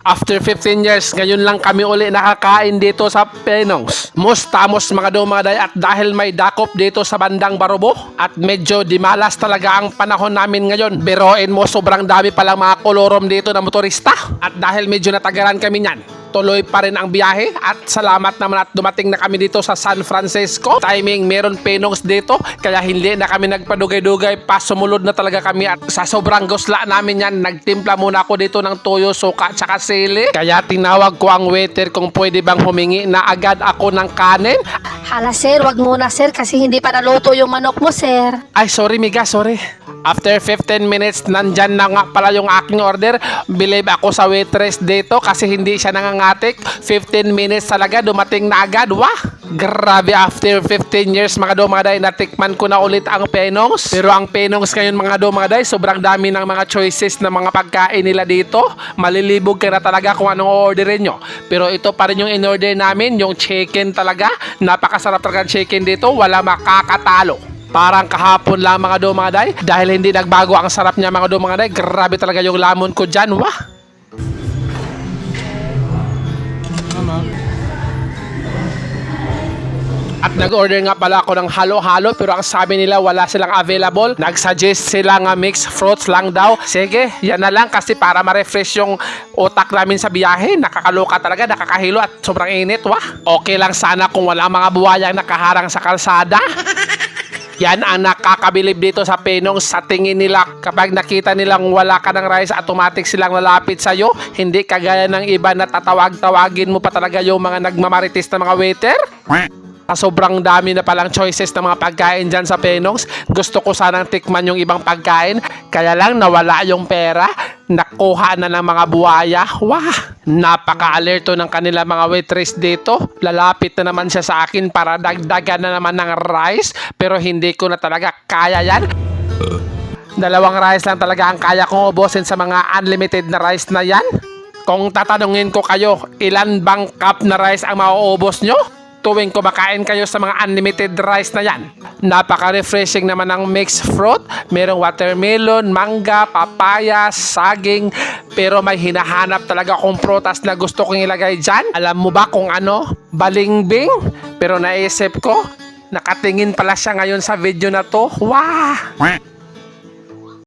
After 15 years, ngayon lang kami uli nakakain dito sa Penongs. Mustamos mga dumaday at dahil may dakop dito sa bandang Barobo at medyo dimalas talaga ang panahon namin ngayon. Biroin mo, sobrang dami palang mga kolorom dito na motorista. At dahil medyo natagalan kami niyan, tuloy pa rin ang biyahe at salamat naman at dumating na kami dito sa San Francisco. Timing meron Penongs dito kaya hindi na kami nagpadugay-dugay pa, sumulod na talaga kami at sa sobrang gusla namin yan, nagtimpla muna ako dito ng toyo, suka, tsaka sili. Kaya tinawag ko ang waiter kung pwede bang humingi na agad ako ng kanin. Hala sir, wag muna sir kasi hindi pa naluto yung manok mo sir. Ay, sorry Miga, sorry. After 15 minutes, nandyan na nga pala yung aking order. Believe ako sa waitress dito kasi hindi siya nangangatik. 15 minutes talaga, dumating na agad. Wah! Grabe, after 15 years mga dumaday, natikman ko na ulit ang Penongs. Pero ang Penongs ngayon mga dumaday, sobrang dami ng mga choices na mga pagkain nila dito. Malilibog ka na talaga kung anong orderin nyo. Pero ito pa rin yung in-order namin, yung chicken talaga. Napakasarap talaga ang chicken dito, wala makakatalo. Parang kahapon lang mga dumaday, dahil hindi nagbago ang sarap niya mga dumaday. Grabe talaga yung lamon ko dyan. Wah! At nag-order nga pala ako ng halo-halo pero ang sabi nila wala silang available. Nag-suggest sila nga mixed fruits lang daw. Sige, yan na lang kasi para ma-refresh yung utak namin sa biyahe. Nakakaloka talaga, nakakahilo at sobrang init. Wah! Okay lang sana kung wala mga buwayang nakaharang sa kalsada. Yan ang nakakabilib dito sa Penongs. Sa tingin nila, kapag nakita nilang wala ka ng rice, automatic silang lalapit sa'yo. Hindi kagaya ng iba na tatawag-tawagin mo pa talaga yung mga nagmamarites na mga waiter. Sobrang dami na palang choices ng mga pagkain dyan sa Penongs. Gusto ko sanang tikman yung ibang pagkain. Kaya lang nawala yung pera. Nakuha na ng mga buwaya. Wah! Napaka-alerto ng kanila mga waitress dito. Lalapit na naman siya sa akin para dagdagan na naman ng rice. Pero hindi ko na talaga kaya yan. Dalawang rice lang talaga ang kaya kong ubusin sa mga unlimited na rice na yan. Kung tatanungin ko kayo, ilan bang cup na rice ang mauubos nyo? Tuwing kumakain kayo sa mga unlimited rice na yan. Napaka-refreshing naman ng mixed fruit. Merong watermelon, mangga, papaya, saging. Pero may hinahanap talaga akong prutas na gusto kong ilagay dyan. Alam mo ba kung ano? Balingbing. Pero naisip ko, nakatingin pala siya ngayon sa video na to. Wah!